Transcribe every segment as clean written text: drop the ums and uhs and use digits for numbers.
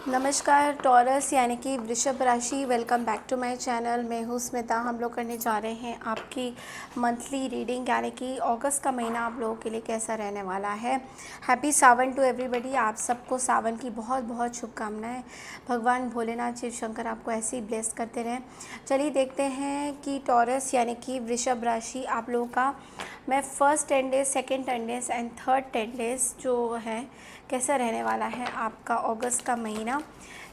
नमस्कार टॉरस यानी कि वृषभ राशि, welcome back to my channel. मैं हूँ स्मिता। हम लोग करने जा रहे हैं आपकी मंथली रीडिंग, यानी कि अगस्त का महीना आप लोगों के लिए कैसा रहने वाला है। Happy Sawan to everybody. आप सबको सावन की बहुत बहुत शुभकामनाएं। भगवान भोलेनाथ शिव शंकर आपको ऐसे ही ब्लेस करते रहें। चलिए देखते हैं कि टॉरस यानी कि वृषभ राशि आप लोगों का मैं first 10 days, second 10 days and third 10 days जो है कैसा रहने वाला है आपका अगस्त का महीना।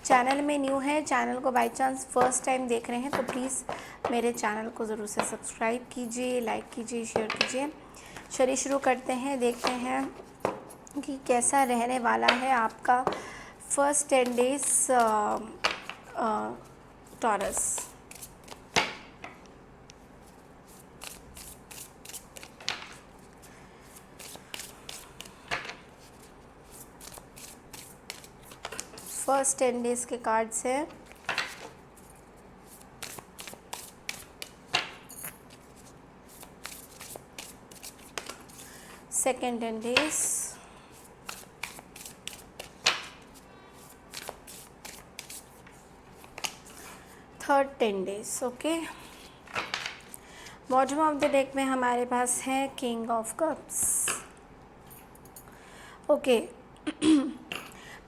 चैनल में न्यू है, चैनल को बाय चांस फर्स्ट टाइम देख रहे हैं तो प्लीज़ मेरे चैनल को ज़रूर से सब्सक्राइब कीजिए, लाइक कीजिए, शेयर कीजिए। चलिए शुरू करते हैं, देखते हैं कि कैसा रहने वाला है आपका first 10 days taurus. First 10 days के कार्ड्स हैं। Second 10 days, third 10 days. Okay, bottom of the deck में हमारे पास है किंग ऑफ कप्स। ओके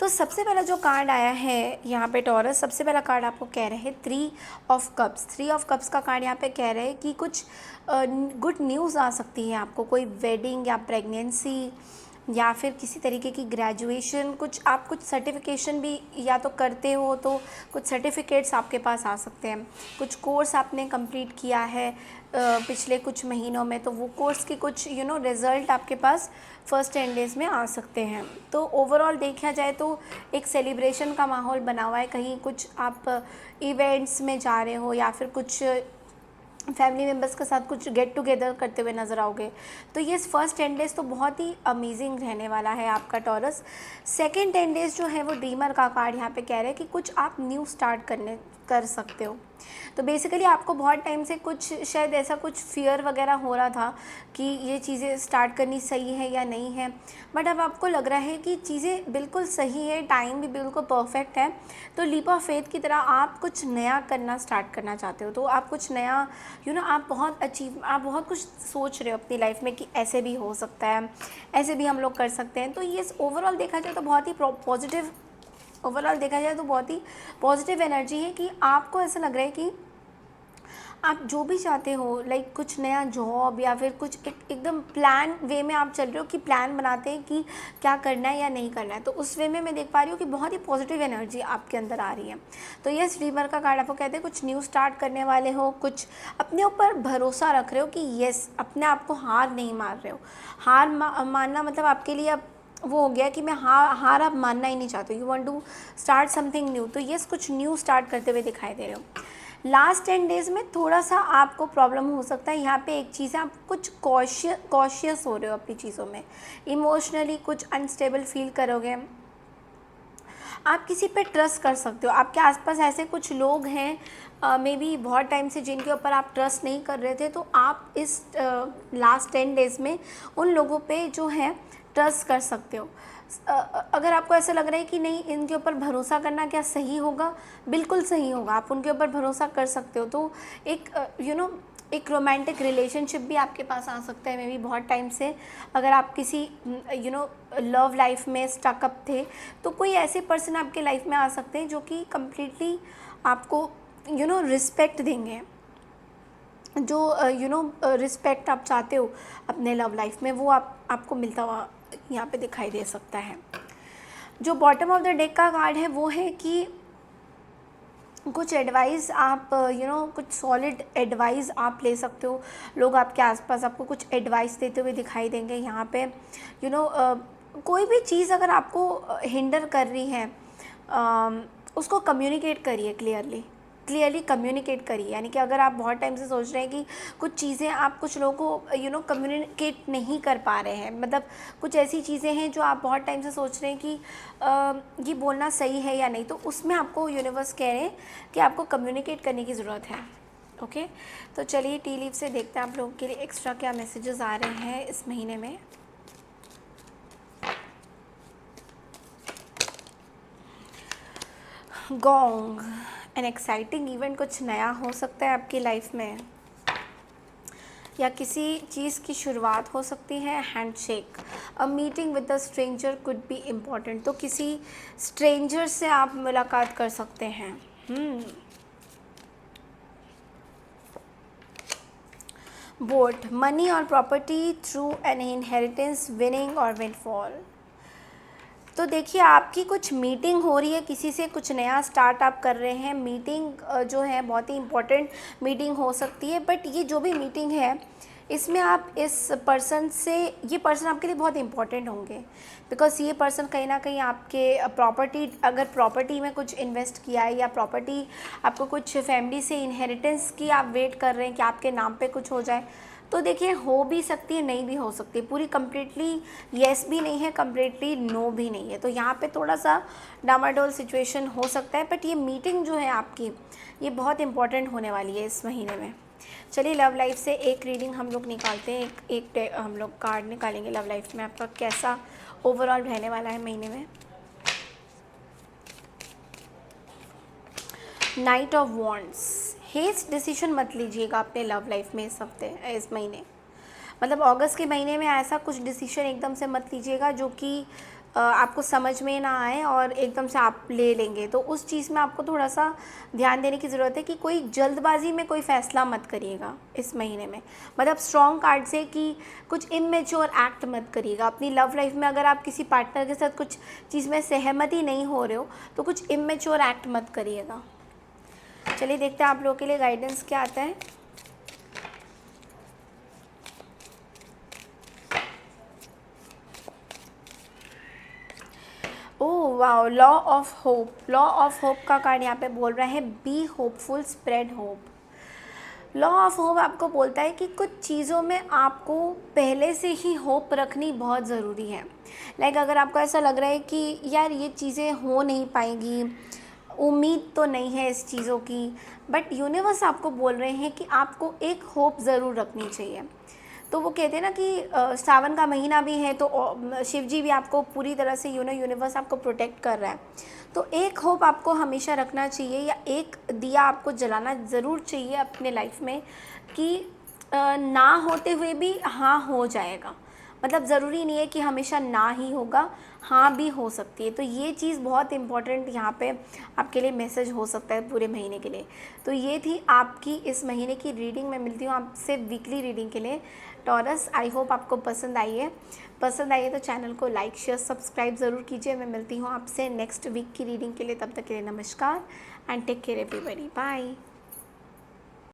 तो सबसे पहला जो कार्ड आया है यहाँ पे टॉरस, सबसे पहला कार्ड आपको कह रहे हैं 3 ऑफ कप्स। 3 ऑफ कप्स का कार्ड यहाँ पे कह रहे हैं कि कुछ गुड न्यूज़ आ सकती है आपको, कोई वेडिंग या प्रेगनेंसी या फिर किसी तरीके की ग्रेजुएशन, कुछ आप कुछ सर्टिफिकेशन भी या तो करते हो तो कुछ सर्टिफिकेट्स आपके पास आ सकते हैं। कुछ कोर्स आपने कंप्लीट किया है पिछले कुछ महीनों में, तो वो कोर्स की कुछ रिज़ल्ट आपके पास फर्स्ट 10 डेज़ में आ सकते हैं। तो ओवरऑल देखा जाए तो एक सेलिब्रेशन का माहौल बना हुआ है। कहीं कुछ आप इवेंट्स में जा रहे हो या फिर कुछ फैमिली मेम्बर्स के साथ कुछ गेट टुगेदर करते हुए नज़र आओगे। तो ये फर्स्ट 10 डेज़ तो बहुत ही अमेजिंग रहने वाला है आपका टॉरस। सेकेंड 10 डेज़ जो है वो ड्रीमर का कार्ड यहाँ पे कह रहे हैं कि कुछ आप न्यू स्टार्ट कर सकते हो। तो बेसिकली आपको बहुत टाइम से कुछ शायद ऐसा कुछ फियर वगैरह हो रहा था कि ये चीज़ें स्टार्ट करनी सही है या नहीं है, बट अब आपको लग रहा है कि चीज़ें बिल्कुल सही है, टाइम भी बिल्कुल परफेक्ट है। तो लीप ऑफ फेथ की तरह आप कुछ नया करना स्टार्ट करना चाहते हो, तो आप कुछ नया आप बहुत कुछ सोच रहे हो अपनी लाइफ में कि ऐसे भी हो सकता है, ऐसे भी हम लोग कर सकते हैं। तो ये ओवरऑल देखा जाए तो बहुत ही पॉजिटिव, ओवरऑल देखा जाए तो बहुत ही पॉजिटिव एनर्जी है कि आपको ऐसा लग रहा है कि आप जो भी चाहते हो, लाइक कुछ नया जॉब या फिर कुछ एकदम प्लान वे में आप चल रहे हो कि प्लान बनाते हैं कि क्या करना है या नहीं करना है। तो उस वे में मैं देख पा रही हूँ कि बहुत ही पॉजिटिव एनर्जी आपके अंदर आ रही है। तो ये ड्रीमर का कार्ड आपको कहते हैं कुछ न्यू स्टार्ट करने वाले हो, कुछ अपने ऊपर भरोसा रख रहे हो कि येस, अपने आप को हार नहीं मार रहे हो। हार मानना मतलब आपके लिए अब वो हो गया कि मैं हार आप मानना ही नहीं चाहते, you want to start something new. तो यस, कुछ न्यू स्टार्ट करते हुए दिखाई दे रहे हो। लास्ट 10 डेज़ में थोड़ा सा आपको प्रॉब्लम हो सकता है। यहाँ पे एक चीज़ है, आप कुछ कॉशियस हो रहे हो अपनी चीज़ों में, इमोशनली कुछ अनस्टेबल फील करोगे। आप किसी पे ट्रस्ट कर सकते हो, आपके आसपास ऐसे कुछ लोग हैं मे बी बहुत टाइम से जिनके ऊपर आप ट्रस्ट नहीं कर रहे थे, तो आप इस लास्ट 10 डेज़ में उन लोगों पे जो है ट्रस्ट कर सकते हो। अगर आपको ऐसा लग रहा है कि नहीं, इनके ऊपर भरोसा करना क्या सही होगा, बिल्कुल सही होगा, आप उनके ऊपर भरोसा कर सकते हो। तो एक एक रोमांटिक रिलेशनशिप भी आपके पास आ सकता है मे बी बहुत टाइम से। अगर आप किसी लव लाइफ में स्टकअप थे, तो कोई ऐसे पर्सन आपके लाइफ में आ सकते हैं जो कि कम्प्लीटली आपको रिस्पेक्ट देंगे। जो रिस्पेक्ट आप चाहते हो अपने लव लाइफ में, वो आपको मिलता हुआ यहाँ पे दिखाई दे सकता है। जो बॉटम ऑफ द डेक का कार्ड है वो है कि कुछ एडवाइस आप कुछ सॉलिड एडवाइस आप ले सकते हो। लोग आपके आसपास आपको कुछ एडवाइस देते हुए दिखाई देंगे यहाँ पे। कोई भी चीज़ अगर आपको हिंडर कर रही है, उसको कम्युनिकेट करिए, क्लियरली कम्युनिकेट करिए। यानी कि अगर आप बहुत टाइम से सोच रहे हैं कि कुछ चीज़ें आप कुछ लोगों को कम्युनिकेट नहीं कर पा रहे हैं, मतलब कुछ ऐसी चीज़ें हैं जो आप बहुत टाइम से सोच रहे हैं कि ये बोलना सही है या नहीं, तो उसमें आपको यूनिवर्स कह रहे हैं कि आपको कम्युनिकेट करने की ज़रूरत है। ओके, तो चलिए टी लीफ से देखते हैं आप लोगों के लिए एक्स्ट्रा क्या मैसेजेस आ रहे हैं इस महीने में। गोंग, एन एक्साइटिंग इवेंट, कुछ नया हो सकता है आपकी लाइफ में, या किसी चीज़ की शुरुआत हो सकती है। Handshake, a meeting with the stranger could be important, तो किसी स्ट्रेंजर से आप मुलाकात कर सकते हैं। बोट, मनी और property through an inheritance, winning और विनफॉल। तो देखिए आपकी कुछ मीटिंग हो रही है, किसी से कुछ नया स्टार्ट आप कर रहे हैं। मीटिंग जो है बहुत ही इम्पोर्टेंट मीटिंग हो सकती है, बट ये जो भी मीटिंग है इसमें आप इस पर्सन से, ये पर्सन आपके लिए बहुत इंपॉर्टेंट होंगे, बिकॉज ये पर्सन कहीं ना कहीं आपके प्रॉपर्टी, अगर प्रॉपर्टी में कुछ इन्वेस्ट किया है या प्रॉपर्टी आपको कुछ फैमिली से इनहेरिटेंस की आप वेट कर रहे हैं कि आपके नाम पे कुछ हो जाए, तो देखिए हो भी सकती है, नहीं भी हो सकती है, पूरी कम्प्लीटली येस भी नहीं है, कम्प्लीटली नो भी नहीं है। तो यहाँ पे थोड़ा सा डामाडोल सिचुएशन हो सकता है, बट ये मीटिंग जो है आपकी ये बहुत इंपॉर्टेंट होने वाली है इस महीने में। चलिए लव लाइफ से एक रीडिंग हम लोग निकालते हैं, एक हम लोग कार्ड निकालेंगे लव लाइफ में आपका कैसा ओवरऑल रहने वाला है महीने में। Knight of wands, haste decision मत लीजिएगा अपने लव लाइफ में इस हफ्ते, इस महीने, मतलब अगस्त के महीने में ऐसा कुछ डिसीजन एकदम से मत लीजिएगा जो कि आपको समझ में ना आए और एकदम से आप ले लेंगे, तो उस चीज़ में आपको थोड़ा सा ध्यान देने की ज़रूरत है कि कोई जल्दबाजी में कोई फ़ैसला मत करिएगा इस महीने में। मतलब स्ट्रॉन्ग कार्ड से कि कुछ इमेच्योर एक्ट मत करिएगा अपनी लव लाइफ में। अगर आप किसी पार्टनर के साथ कुछ चीज़ में सहमति नहीं हो रहे हो तो कुछ इमेच्योर एक्ट मत करिएगा। चलिए देखते हैं आप लोगों के लिए गाइडेंस क्या आता है। Oh wow, law of hope, law of hope का कार्ड यहाँ पे बोल रहा है be hopeful, spread hope. Law of hope आपको बोलता है कि कुछ चीज़ों में आपको पहले से ही होप रखनी बहुत ज़रूरी है। लाइक अगर आपको ऐसा लग रहा है कि यार ये चीज़ें हो नहीं पाएंगी, उम्मीद तो नहीं है इस चीज़ों की, बट यूनिवर्स आपको बोल रहे हैं कि आपको एक होप ज़रूर रखनी चाहिए। तो वो कहते हैं ना कि सावन का महीना भी है तो शिव जी भी आपको पूरी तरह से यूनिवर्स आपको प्रोटेक्ट कर रहा है, तो एक होप आपको हमेशा रखना चाहिए, या एक दिया आपको जलाना ज़रूर चाहिए अपने लाइफ में कि ना होते हुए भी हाँ हो जाएगा। मतलब ज़रूरी नहीं है कि हमेशा ना ही होगा, हाँ भी हो सकती है। तो ये चीज़ बहुत इम्पॉर्टेंट यहाँ पे आपके लिए मैसेज हो सकता है पूरे महीने के लिए। तो ये थी आपकी इस महीने की रीडिंग। मैं मिलती हूँ आपसे वीकली रीडिंग के लिए टॉरस। आई होप आपको पसंद आई है। पसंद आई है तो चैनल को लाइक शेयर सब्सक्राइब ज़रूर कीजिए। मैं मिलती हूँ आपसे नेक्स्ट वीक की रीडिंग के लिए। तब तक के लिए नमस्कार and take care everybody, bye.